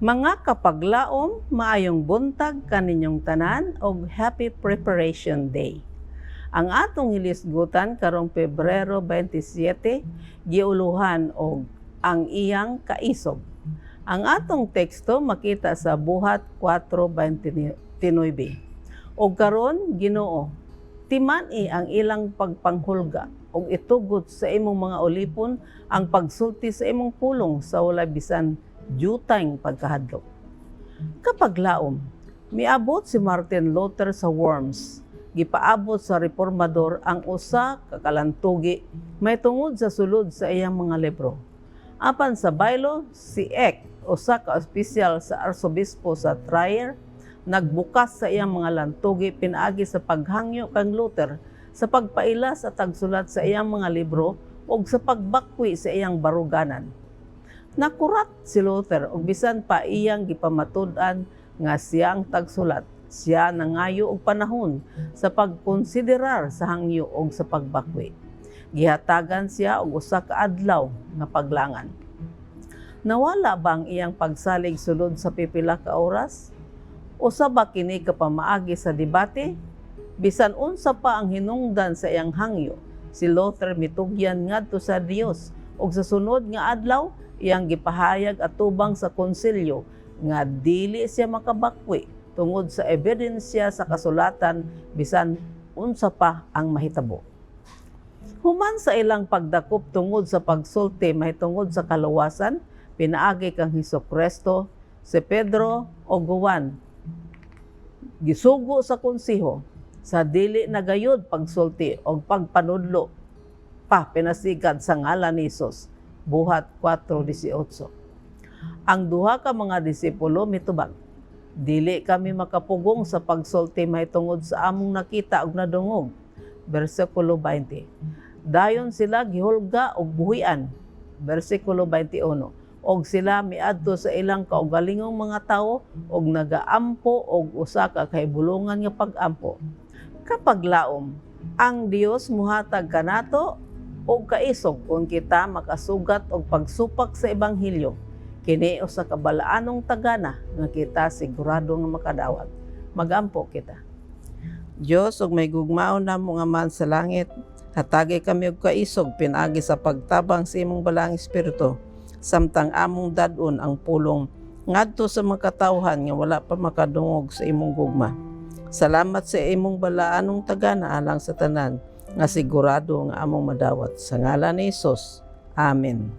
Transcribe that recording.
Mga kapaglaom, maayong buntag kaninyong tanan og Happy Preparation Day. Ang atong hilisgutan karong Pebrero 27 giuluhan og ang iyang kaisog. Ang atong teksto makita sa Buhat 4:29. Og karon, Ginoo, timani ang ilang pagpanghulga og itugot sa imong mga ulipon ang pagsulti sa imong pulong sa walay bisan jutang pagkahadlok. Kapag laom, miabot si Martin Luther sa Worms. Gipaabot sa reformador ang usa ka kalantugi may tungod sa sulod sa iyang mga libro. Apan sa baylo, si Eck, usa ka opisyal sa arsobispo sa Trier, nagbukas sa iyang mga lantugi pinaagi sa paghangyo kang Luther sa pagpaila sa tagsulat sa iyang mga libro ug sa pagbakwi sa iyang baruganan. Nakurat si Luther ug bisan pa iyang gipamatud-an nga siya ang tagsulat. Siya nangayo og panahon sa pagkonsiderar sa hangyo ug sa pagbakwi. Gihatagan siya og usa ka adlaw nga paglangan. Nawala ba ang iyang pagsalig sulod sa pipila ka oras? Usa ba kini kapamaagi sa debate? Bisan unsa pa ang hinungdan sa iyang hangyo, si Luther mitugyan ngadto sa Dios ug sa sunod nga adlaw iyang gipahayag atubang sa konsilyo nga dili siya makabakwi tungod sa ebidensya sa kasulatan bisan unsa pa ang mahitabo. Human sa ilang pagdakop tungod sa pagsulti mahitungod sa kaluwasan, pinaagi kang Hesukristo, si Pedro o Juan gisugo sa konsiho sa dili nagayod pagsulti o pagpanudlo pa pinasigad sa ngalan ni Hesus. Buhat 4:18. Ang duha ka mga disipulo mitubag, dili kami makapugong sa pagsulti mahitungod sa among nakita ug nadungog. Bersikulo 20. Dayon sila gihulga og buhian. Bersikulo 21. Og sila miadto sa ilang kaugalingong mga tawo og nagaampo og usa ka kahibulongan nga pag-ampo. Kapag laom, ang Dios muhatag kanato og kaisog kung kita makasugat og pagsupak sa ebanghelyo. Kini usa ka balaanong tagana nga kita sigurado nga makadawat. Magampo kita. Dios, og may gugmaon namo nga man sa langit, hatagi kami og kaisog pinaagi sa pagtabang sa imong balaang espiritu, samtang among dad-on ang pulong ngadto sa mga katawhan nga wala pa makadungog sa imong gugma. Salamat sa imong balaanong tagana alang sa tanan nga sigurado nga among madawat. Sa ngalan ni Hesus. Amen.